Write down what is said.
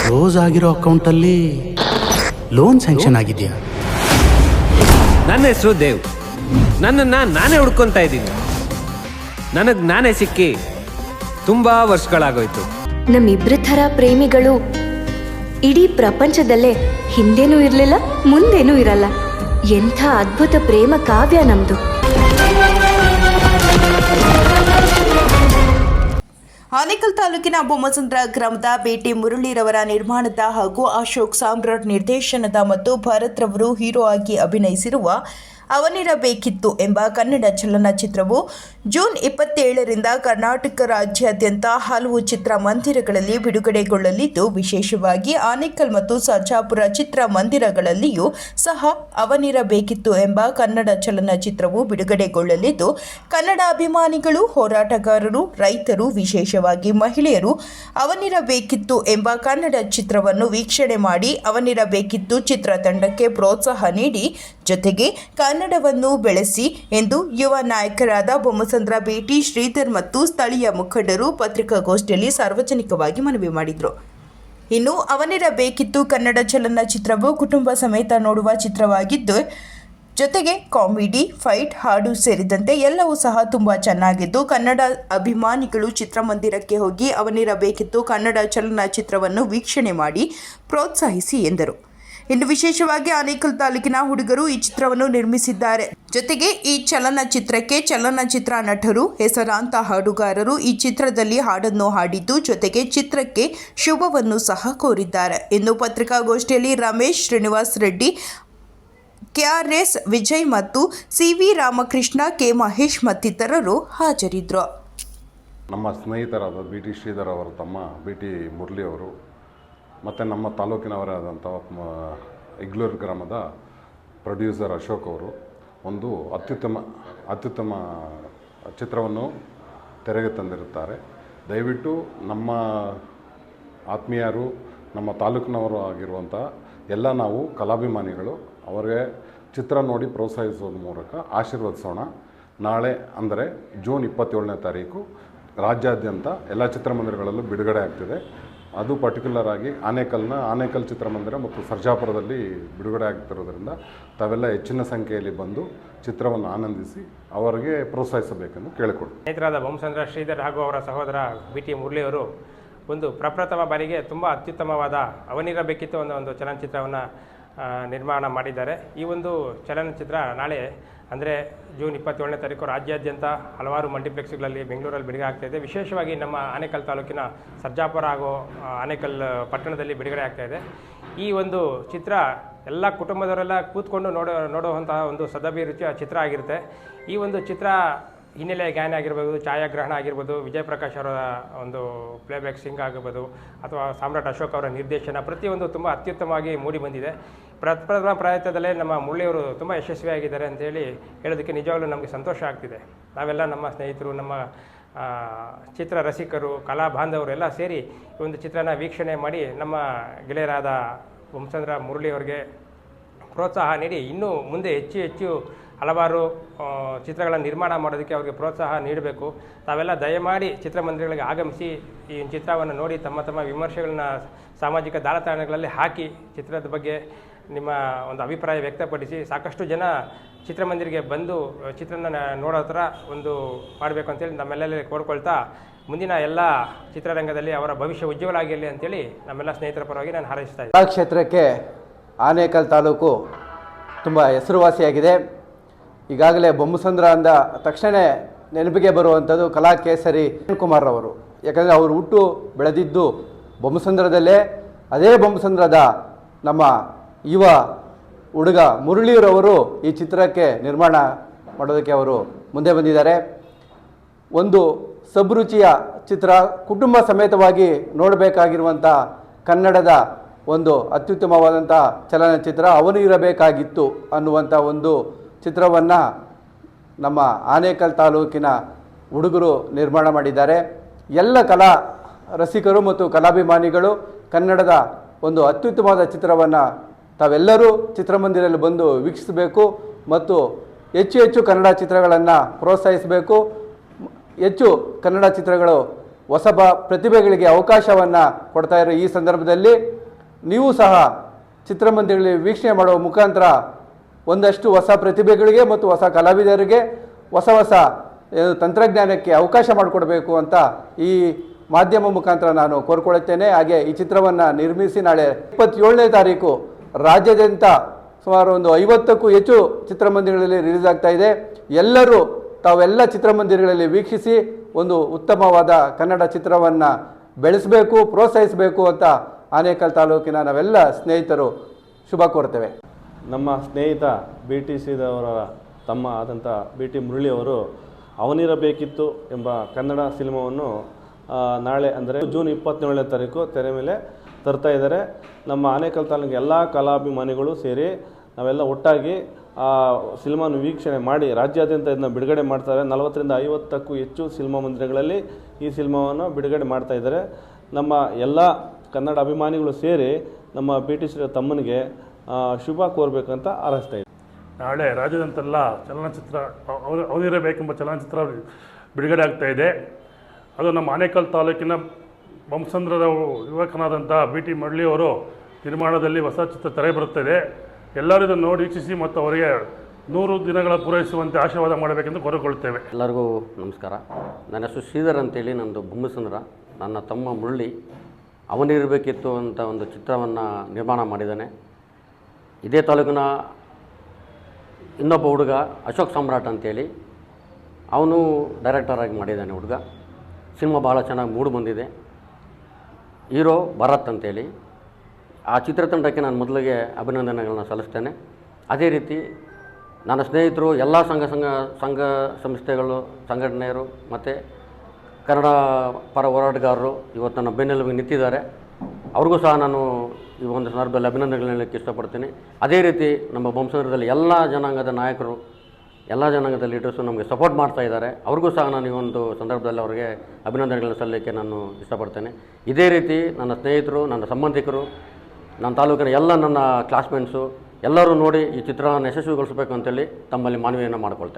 Close ಆಗಿರೋ ಅಕೌಂಟಲ್ಲಿ loan sanction ಆಗಿದೆಯಾ? ನನ್ನ ಹೆಸರು ದೇವ್. ನನ್ನನ್ನು ನಾನೇ ಹುಡ್ಕೊತಾ ಇದ್ದೀನಿ. ನನಗೆ ನಾನೇ ಸಿಕ್ಕಿ ತುಂಬ ವರ್ಷಗಳಾಗೋಯ್ತು. ನಮ್ಮಿಬ್ರ ಥರ ಪ್ರೇಮಿಗಳು ಇಡೀ ಪ್ರಪಂಚದಲ್ಲೇ ಹಿಂದೇನೂ ಇರಲಿಲ್ಲ, ಮುಂದೇನೂ ಇರಲ್ಲ. ಎಂಥ ಅದ್ಭುತ ಪ್ರೇಮ ಕಾವ್ಯ ನಮ್ದು. ಆನೇಕಲ್ ತಾಲೂಕಿನ ಬೊಮ್ಮಸಂದ್ರ ಗ್ರಾಮದ ಬೇಟಿ ಮುರಳಿರವರ ನಿರ್ಮಾಣದ ಹಾಗೂ ಅಶೋಕ್ ಸಾಮ್ರಾಟ್ ನಿರ್ದೇಶನದ ಮತ್ತು ಭರತ್ ರವರು ಹೀರೋ ಆಗಿ ಅಭಿನಯಿಸಿರುವ ಅವನಿರಬೇಕಿತ್ತು ಎಂಬ ಕನ್ನಡ ಚಲನಚಿತ್ರವು ಜೂನ್ 27ರಿಂದ ಕರ್ನಾಟಕ ರಾಜ್ಯಾದ್ಯಂತ ಹಲವು ಚಿತ್ರಮಂದಿರಗಳಲ್ಲಿ ಬಿಡುಗಡೆಗೊಳ್ಳಲಿದ್ದು, ವಿಶೇಷವಾಗಿ ಆನೇಕಲ್ ಮತ್ತು ಸರ್ಜಾಪುರ ಚಿತ್ರಮಂದಿರಗಳಲ್ಲಿಯೂ ಸಹ ಅವನಿರಬೇಕಿತ್ತು ಎಂಬ ಕನ್ನಡ ಚಲನಚಿತ್ರವು ಬಿಡುಗಡೆಗೊಳ್ಳಲಿದ್ದು, ಕನ್ನಡ ಅಭಿಮಾನಿಗಳು, ಹೋರಾಟಗಾರರು, ರೈತರು, ವಿಶೇಷವಾಗಿ ಮಹಿಳೆಯರು ಅವನಿರಬೇಕಿತ್ತು ಎಂಬ ಕನ್ನಡ ಚಿತ್ರವನ್ನು ವೀಕ್ಷಣೆ ಮಾಡಿ ಅವನಿರಬೇಕಿತ್ತು ಚಿತ್ರತಂಡಕ್ಕೆ ಪ್ರೋತ್ಸಾಹ ನೀಡಿ, ಜೊತೆಗೆ ಕನ್ನಡವನ್ನು ಬೆಳೆಸಿ ಎಂದು ಯುವ ನಾಯಕರಾದ ಬೊಮ್ಮಸಂದ್ರ ಬೇಟಿ ಶ್ರೀಧರ್ ಮತ್ತು ಸ್ಥಳೀಯ ಮುಖಂಡರು ಪತ್ರಿಕಾಗೋಷ್ಠಿಯಲ್ಲಿ ಸಾರ್ವಜನಿಕವಾಗಿ ಮನವಿ ಮಾಡಿದರು. ಇನ್ನು ಅವನಿರಬೇಕಿತ್ತು ಕನ್ನಡ ಚಲನಚಿತ್ರವು ಕುಟುಂಬ ಸಮೇತ ನೋಡುವ ಚಿತ್ರವಾಗಿದ್ದು, ಜೊತೆಗೆ ಕಾಮಿಡಿ, ಫೈಟ್, ಹಾಡು ಸೇರಿದಂತೆ ಎಲ್ಲವೂ ಸಹ ತುಂಬ ಚೆನ್ನಾಗಿದ್ದು, ಕನ್ನಡ ಅಭಿಮಾನಿಗಳು ಚಿತ್ರಮಂದಿರಕ್ಕೆ ಹೋಗಿ ಅವನಿರಬೇಕಿತ್ತು ಕನ್ನಡ ಚಲನಚಿತ್ರವನ್ನು ವೀಕ್ಷಣೆ ಮಾಡಿ ಪ್ರೋತ್ಸಾಹಿಸಿ ಎಂದರು. ಇನ್ನು ವಿಶೇಷವಾಗಿ ಆನೇಕಲ್ ತಾಲೂಕಿನ ಹುಡುಗರು ಈ ಚಿತ್ರವನ್ನು ನಿರ್ಮಿಸಿದ್ದಾರೆ. ಜೊತೆಗೆ ಈ ಚಲನಚಿತ್ರಕ್ಕೆ ಚಲನಚಿತ್ರ ನಟರು, ಹೆಸರಾಂತ ಹಾಡುಗಾರರು ಈ ಚಿತ್ರದಲ್ಲಿ ಹಾಡನ್ನು ಹಾಡಿದ್ದು, ಜೊತೆಗೆ ಚಿತ್ರಕ್ಕೆ ಶುಭವನ್ನು ಸಹ ಕೋರಿದ್ದಾರೆ ಎಂದು ಪತ್ರಿಕಾಗೋಷ್ಠಿಯಲ್ಲಿ ರಮೇಶ್, ಶ್ರೀನಿವಾಸ್ ರೆಡ್ಡಿ, KRS ವಿಜಯ್ ಮತ್ತು CV ರಾಮಕೃಷ್ಣ, K ಮಹೇಶ್ ಮತ್ತಿತರರು ಹಾಜರಿದ್ದರು. ನಮ್ಮ ಸ್ನೇಹಿತರಾದ BT ಶ್ರೀಧರ್ ಅವರ ತಮ್ಮ BT ಮುರಳಿ ಅವರು ಮತ್ತು ನಮ್ಮ ತಾಲೂಕಿನವರಾದಂಥ ಇಗ್ಲೂರು ಗ್ರಾಮದ ಪ್ರೊಡ್ಯೂಸರ್ ಅಶೋಕ್ ಅವರು ಒಂದು ಅತ್ಯುತ್ತಮ ಚಿತ್ರವನ್ನು ತೆರೆಗೆ ತಂದಿರುತ್ತಾರೆ. ದಯವಿಟ್ಟು ನಮ್ಮ ಆತ್ಮೀಯರು, ನಮ್ಮ ತಾಲೂಕಿನವರು ಆಗಿರುವಂಥ ಎಲ್ಲ ನಾವು ಕಲಾಭಿಮಾನಿಗಳು ಅವರಿಗೆ ಚಿತ್ರ ನೋಡಿ ಪ್ರೋತ್ಸಾಹಿಸೋದ್ರ ಮೂಲಕ ಆಶೀರ್ವದಿಸೋಣ. ನಾಳೆ ಅಂದರೆ ಜೂನ್ 27ನೇ ತಾರೀಕು ರಾಜ್ಯಾದ್ಯಂತ ಎಲ್ಲ ಚಿತ್ರಮಂದಿರಗಳಲ್ಲೂ ಬಿಡುಗಡೆ ಆಗ್ತಿದೆ. ಅದು ಪರ್ಟಿಕ್ಯುಲರ್ ಆಗಿ ಆನೇಕಲ್ ಚಿತ್ರಮಂದಿರ ಮತ್ತು ಸರ್ಜಾಪುರದಲ್ಲಿ ಬಿಡುಗಡೆ ಆಗ್ತಿರೋದ್ರಿಂದ ತಾವೆಲ್ಲ ಹೆಚ್ಚಿನ ಸಂಖ್ಯೆಯಲ್ಲಿ ಬಂದು ಚಿತ್ರವನ್ನು ಆನಂದಿಸಿ ಅವರಿಗೆ ಪ್ರೋತ್ಸಾಹಿಸಬೇಕೆಂದು ಕೇಳಿಕೊಡ್ತೀನಿ. ಸ್ನೇಹಿತರಾದ ಬೊಮ್ಮಸಂದ್ರ ಶ್ರೀಧರ್ ಹಾಗೂ ಅವರ ಸಹೋದರ BT ಮುರಳಿಯವರು ಒಂದು ಪ್ರಪ್ರಥಮ ಬಾರಿಗೆ ತುಂಬ ಅತ್ಯುತ್ತಮವಾದ ಅವನಿರಬೇಕಿತ್ತು ಒಂದು ಚಲನಚಿತ್ರವನ್ನು ನಿರ್ಮಾಣ ಮಾಡಿದ್ದಾರೆ. ಈ ಒಂದು ಚಲನಚಿತ್ರ ನಾಳೆ ಅಂದರೆ ಜೂನ್ 27ನೇ ತಾರೀಕು ರಾಜ್ಯಾದ್ಯಂತ ಹಲವಾರು ಮಲ್ಟಿಪ್ಲೆಕ್ಸ್ಗಳಲ್ಲಿ ಬೆಂಗಳೂರಲ್ಲಿ ಬಿಡುಗಡೆ ಆಗ್ತಾಯಿದೆ. ವಿಶೇಷವಾಗಿ ನಮ್ಮ ಆನೇಕಲ್ ತಾಲೂಕಿನ ಸರ್ಜಾಪುರ ಹಾಗೂ ಆನೇಕಲ್ ಪಟ್ಟಣದಲ್ಲಿ ಬಿಡುಗಡೆ ಆಗ್ತಾಯಿದೆ. ಈ ಒಂದು ಚಿತ್ರ ಎಲ್ಲ ಕುಟುಂಬದವರೆಲ್ಲ ಕೂತ್ಕೊಂಡು ನೋಡುವಂತಹ ಒಂದು ಸದಭಿರುಚಿಯ ಚಿತ್ರ ಆಗಿರುತ್ತೆ. ಈ ಒಂದು ಚಿತ್ರ ಹಿನ್ನೆಲೆ ಗಾಯನ ಆಗಿರ್ಬೋದು, ಛಾಯಾಗ್ರಹಣ ಆಗಿರ್ಬೋದು, ವಿಜಯ್ ಪ್ರಕಾಶ್ ಅವರ ಒಂದು ಪ್ಲೇಬ್ಯಾಕ್ ಸಿಂಗ್ ಆಗಿರ್ಬೋದು, ಅಥವಾ ಸಾಮ್ರಾಟ್ ಅಶೋಕ್ ಅವರ ನಿರ್ದೇಶನ, ಪ್ರತಿಯೊಂದು ತುಂಬ ಅತ್ಯುತ್ತಮವಾಗಿ ಮೂಡಿ ಬಂದಿದೆ. ಪ್ರಥಮ ಪ್ರಯತ್ನದಲ್ಲೇ ನಮ್ಮ ಮುರಳಿಯವರು ತುಂಬ ಯಶಸ್ವಿಯಾಗಿದ್ದಾರೆ ಅಂತೇಳಿ ಹೇಳೋದಕ್ಕೆ ನಿಜವಾಗ್ಲೂ ನಮಗೆ ಸಂತೋಷ ಆಗ್ತಿದೆ. ನಾವೆಲ್ಲ ನಮ್ಮ ಸ್ನೇಹಿತರು, ನಮ್ಮ ಚಿತ್ರ ರಸಿಕರು, ಕಲಾ ಬಾಂಧವರು ಎಲ್ಲ ಸೇರಿ ಈ ಒಂದು ಚಿತ್ರನ ವೀಕ್ಷಣೆ ಮಾಡಿ ನಮ್ಮ ಗೆಳೆಯರಾದ ಬೊಮ್ಮಸಂದ್ರ ಮುರಳಿಯವರಿಗೆ ಪ್ರೋತ್ಸಾಹ ನೀಡಿ ಇನ್ನೂ ಮುಂದೆ ಹೆಚ್ಚು ಹಲವಾರು ಚಿತ್ರಗಳನ್ನು ನಿರ್ಮಾಣ ಮಾಡೋದಕ್ಕೆ ಅವರಿಗೆ ಪ್ರೋತ್ಸಾಹ ನೀಡಬೇಕು. ತಾವೆಲ್ಲ ದಯಮಾಡಿ ಚಿತ್ರಮಂದಿರಗಳಿಗೆ ಆಗಮಿಸಿ ಈ ಚಿತ್ರವನ್ನು ನೋಡಿ ತಮ್ಮ ವಿಮರ್ಶೆಗಳನ್ನ ಸಾಮಾಜಿಕ ಜಾಲತಾಣಗಳಲ್ಲಿ ಹಾಕಿ ಚಿತ್ರದ ಬಗ್ಗೆ ನಿಮ್ಮ ಒಂದು ಅಭಿಪ್ರಾಯ ವ್ಯಕ್ತಪಡಿಸಿ ಸಾಕಷ್ಟು ಜನ ಚಿತ್ರಮಂದಿರಿಗೆ ಬಂದು ಚಿತ್ರನ ನೋಡೋ ಥರ ಒಂದು ಮಾಡಬೇಕು ಅಂತೇಳಿ ನಮ್ಮೆಲ್ಲ ಕೋರ್ಕೊಳ್ತಾ, ಮುಂದಿನ ಎಲ್ಲ ಚಿತ್ರರಂಗದಲ್ಲಿ ಅವರ ಭವಿಷ್ಯ ಉಜ್ವಲ ಆಗಿರಲಿ ಅಂತೇಳಿ ನಮ್ಮೆಲ್ಲ ಸ್ನೇಹಿತರ ಪರವಾಗಿ ನಾನು ಹಾರೈಸ್ತಾ ಇದ್ದೀನಿ. ಕಲಾ ಕ್ಷೇತ್ರಕ್ಕೆ ಆನೇಕಲ್ ತಾಲೂಕು ತುಂಬ ಹೆಸರುವಾಸಿಯಾಗಿದೆ. ಈಗಾಗಲೇ ಬೊಮ್ಮಸಂದ್ರ ಅಂದ ತಕ್ಷಣ ನೆನಪಿಗೆ ಬರುವಂಥದ್ದು ಕಲಾ ಕೇಸರಿ ಕುಮಾರ್ ಅವರು. ಯಾಕಂದರೆ ಅವರು ಹುಟ್ಟು ಬೆಳೆದಿದ್ದು ಬೊಮ್ಮಸಂದ್ರದಲ್ಲೇ. ಅದೇ ಬೊಮ್ಮಸಂದ್ರದ ನಮ್ಮ ಯುವ ಹುಡುಗ ಮುರಳಿಯರವರು ಈ ಚಿತ್ರಕ್ಕೆ ನಿರ್ಮಾಣ ಮಾಡೋದಕ್ಕೆ ಅವರು ಮುಂದೆ ಬಂದಿದ್ದಾರೆ. ಒಂದು ಸಬ್ರುಚಿಯ ಚಿತ್ರ, ಕುಟುಂಬ ಸಮೇತವಾಗಿ ನೋಡಬೇಕಾಗಿರುವಂಥ ಕನ್ನಡದ ಒಂದು ಅತ್ಯುತ್ತಮವಾದಂಥ ಚಲನಚಿತ್ರ ಅವನಿರಬೇಕಿತ್ತು ಅನ್ನುವಂಥ ಒಂದು ಚಿತ್ರವನ್ನು ನಮ್ಮ ಆನೇಕಲ್ ತಾಲೂಕಿನ ಹುಡುಗರು ನಿರ್ಮಾಣ ಮಾಡಿದ್ದಾರೆ. ಎಲ್ಲ ಕಲಾ ರಸಿಕರು ಮತ್ತು ಕಲಾಭಿಮಾನಿಗಳು ಕನ್ನಡದ ಒಂದು ಅತ್ಯುತ್ತಮವಾದ ಚಿತ್ರವನ್ನು ತಾವೆಲ್ಲರೂ ಚಿತ್ರಮಂದಿರಲ್ಲಿ ಬಂದು ವೀಕ್ಷಿಸಬೇಕು ಮತ್ತು ಹೆಚ್ಚು ಕನ್ನಡ ಚಿತ್ರಗಳನ್ನು ಪ್ರೋತ್ಸಾಹಿಸಬೇಕು. ಹೆಚ್ಚು ಕನ್ನಡ ಚಿತ್ರಗಳು ಹೊಸ ಪ್ರತಿಭೆಗಳಿಗೆ ಅವಕಾಶವನ್ನು ಕೊಡ್ತಾ ಇರೋ ಈ ಸಂದರ್ಭದಲ್ಲಿ ನೀವು ಸಹ ಚಿತ್ರಮಂದಿರಗಳಲ್ಲಿ ವೀಕ್ಷಣೆ ಮಾಡುವ ಮುಖಾಂತರ ಒಂದಷ್ಟು ಹೊಸ ಪ್ರತಿಭೆಗಳಿಗೆ ಮತ್ತು ಹೊಸ ಕಲಾವಿದರಿಗೆ ಹೊಸ ಹೊಸ ತಂತ್ರಜ್ಞಾನಕ್ಕೆ ಅವಕಾಶ ಮಾಡಿಕೊಡ್ಬೇಕು ಅಂತ ಈ ಮಾಧ್ಯಮ ಮುಖಾಂತರ ನಾನು ಕೋರ್ಕೊಳ್ಳುತ್ತೇನೆ. ಹಾಗೆ ಈ ಚಿತ್ರವನ್ನು ನಿರ್ಮಿಸಿ ನಾಳೆ 27ನೇ ತಾರೀಕು ರಾಜ್ಯಾದ್ಯಂತ ಸುಮಾರು ಒಂದು 50ಕ್ಕೂ ಹೆಚ್ಚು ಚಿತ್ರಮಂದಿರಗಳಲ್ಲಿ ರಿಲೀಸ್ ಆಗ್ತಾ ಇದೆ. ಎಲ್ಲರೂ ತಾವೆಲ್ಲ ಚಿತ್ರಮಂದಿರಗಳಲ್ಲಿ ವೀಕ್ಷಿಸಿ ಒಂದು ಉತ್ತಮವಾದ ಕನ್ನಡ ಚಿತ್ರವನ್ನು ಬೆಳೆಸಬೇಕು, ಪ್ರೋತ್ಸಾಹಿಸಬೇಕು ಅಂತ ಆನೇಕಲ್ ತಾಲೂಕಿನ ನಾವೆಲ್ಲ ಸ್ನೇಹಿತರು ಶುಭ ಕೋರ್ತೇವೆ. ನಮ್ಮ ಸ್ನೇಹಿತ ಬಿ ಟಿ ಶ್ರೀಧರ್ ತಮ್ಮ ಆದಂಥ ಬಿ ಟಿ ಮುರಳಿಯವರು ಅವನಿರಬೇಕಿತ್ತು ಎಂಬ ಕನ್ನಡ ಸಿನಿಮಾವನ್ನು ನಾಳೆ ಅಂದರೆ ಜೂನ್ 27ನೇ ತಾರೀಕು ತೆರೆ ಮೇಲೆ ತರ್ತಾ ಇದ್ದಾರೆ. ನಮ್ಮ ಆನೇಕಲ್ ತಾಲೂಕಿನ ಎಲ್ಲ ಕಲಾಭಿಮಾನಿಗಳು ಸೇರಿ ನಾವೆಲ್ಲ ಒಟ್ಟಾಗಿ ಆ ಸಿನಿಮಾನ ವೀಕ್ಷಣೆ ಮಾಡಿ ರಾಜ್ಯಾದ್ಯಂತ ಇದನ್ನು ಬಿಡುಗಡೆ ಮಾಡ್ತಾರೆ. 40ರಿಂದ 50ಕ್ಕೂ ಹೆಚ್ಚು ಸಿನಿಮಾ ಮಂದಿರಗಳಲ್ಲಿ ಈ ಸಿನಿಮಾವನ್ನು ಬಿಡುಗಡೆ ಮಾಡ್ತಾ ಇದ್ದಾರೆ. ನಮ್ಮ ಎಲ್ಲ ಕನ್ನಡ ಅಭಿಮಾನಿಗಳು ಸೇರಿ ನಮ್ಮ ಬಿ ಟಿ ಶ್ರೀ ತಮ್ಮನಿಗೆ ಶುಭ ಕೋರಬೇಕಂತ ಹಾರೈಸ್ತಾ ಇದ್ದಾರೆ. ನಾಳೆ ರಾಜ್ಯದಂತೆಲ್ಲ ಚಲನಚಿತ್ರ ಅವನಿರಬೇಕೆಂಬ ಚಲನಚಿತ್ರ ಬಿಡುಗಡೆ ಆಗ್ತಾ ಇದೆ. ಅದು ನಮ್ಮ ಆನೇಕಲ್ ತಾಲೂಕಿನ ಬೊಮ್ಮಸಂದ್ರದ ಯುವಕನಾದಂಥ ಬಿ ಟಿ ಮುರಳಿಯವರು ನಿರ್ಮಾಣದಲ್ಲಿ ಹೊಸ ಚಿತ್ರ ತೆರೆ ಬರುತ್ತದೆ. ಎಲ್ಲರೂ ಇದನ್ನು ನೋಡಿ ವೀಕ್ಷಿಸಿ ಮತ್ತು ಅವರಿಗೆ 100 ದಿನಗಳ ಪೂರೈಸುವಂತೆ ಆಶೀರ್ವಾದ ಮಾಡಬೇಕೆಂದು ಕೋರಿಕೊಳ್ಳುತ್ತೇವೆ. ಎಲ್ಲರಿಗೂ ನಮಸ್ಕಾರ. ನನ್ನ ಹೆಸರು ಶ್ರೀಧರ್ ಅಂತೇಳಿ, ನಂದು ಬೊಮ್ಮಸಂದ್ರ. ನನ್ನ ತಮ್ಮ ಮುರಳಿ ಅವನಿರಬೇಕಿತ್ತು ಅಂತ ಒಂದು ಚಿತ್ರವನ್ನು ನಿರ್ಮಾಣ ಮಾಡಿದ್ದಾನೆ. ಇದೇ ತಾಲೂಕಿನ ಇನ್ನೊಬ್ಬ ಹುಡುಗ ಅಶೋಕ್ ಸಾಮ್ರಾಟ್ ಅಂತೇಳಿ, ಅವನು ಡೈರೆಕ್ಟರಾಗಿ ಮಾಡಿದ್ದಾನೆ. ಹುಡುಗ ಸಿನಿಮಾ ಭಾಳ ಚೆನ್ನಾಗಿ ಮೂಡಿ ಬಂದಿದೆ. ಹೀರೋ ಭರತ್ ಅಂತೇಳಿ. ಆ ಚಿತ್ರತಂಡಕ್ಕೆ ನಾನು ಮೊದಲಿಗೆ ಅಭಿನಂದನೆಗಳನ್ನ ಸಲ್ಲಿಸ್ತೇನೆ. ಅದೇ ರೀತಿ ನನ್ನ ಸ್ನೇಹಿತರು ಎಲ್ಲ ಸಂಘ ಸಂಸ್ಥೆಗಳು, ಸಂಘಟನೆಯರು ಮತ್ತು ಕನ್ನಡ ಪರ ಹೋರಾಟಗಾರರು ಇವತ್ತು ನನ್ನ ಬೆನ್ನೆಲುಬಿಗೆ ನಿಂತಿದ್ದಾರೆ. ಅವ್ರಿಗೂ ಸಹ ನಾನು ಈ ಒಂದು ಸಂದರ್ಭದಲ್ಲಿ ಅಭಿನಂದನೆಗಳನ್ನ ಹೇಳಲಿಕ್ಕೆ ಇಷ್ಟಪಡ್ತೀನಿ. ಅದೇ ರೀತಿ ನಮ್ಮ ಬೊಮ್ಮಸಂದ್ರದಲ್ಲಿ ಎಲ್ಲ ಜನಾಂಗದ ನಾಯಕರು, ಎಲ್ಲ ಜನಾಂಗದ ಲೀಡರ್ಸು ನಮಗೆ ಸಪೋರ್ಟ್ ಮಾಡ್ತಾ ಇದ್ದಾರೆ. ಅವ್ರಿಗೂ ಸಹ ನಾನು ಈ ಒಂದು ಸಂದರ್ಭದಲ್ಲಿ ಅವರಿಗೆ ಅಭಿನಂದನೆಗಳನ್ನ ಸಲ್ಲಲಿಕ್ಕೆ ನಾನು ಇಷ್ಟಪಡ್ತೇನೆ. ಇದೇ ರೀತಿ ನನ್ನ ಸ್ನೇಹಿತರು, ನನ್ನ ಸಂಬಂಧಿಕರು, ನನ್ನ ತಾಲೂಕಿನ ಎಲ್ಲ ನನ್ನ ಕ್ಲಾಸ್ಮೇಟ್ಸು ಎಲ್ಲರೂ ನೋಡಿ ಈ ಚಿತ್ರವನ್ನು ಯಶಸ್ವಿಗೊಳಿಸಬೇಕು ಅಂತೇಳಿ ತಮ್ಮಲ್ಲಿ ಮನವಿಯನ್ನು ಮಾಡಿಕೊಳ್ತೇನೆ.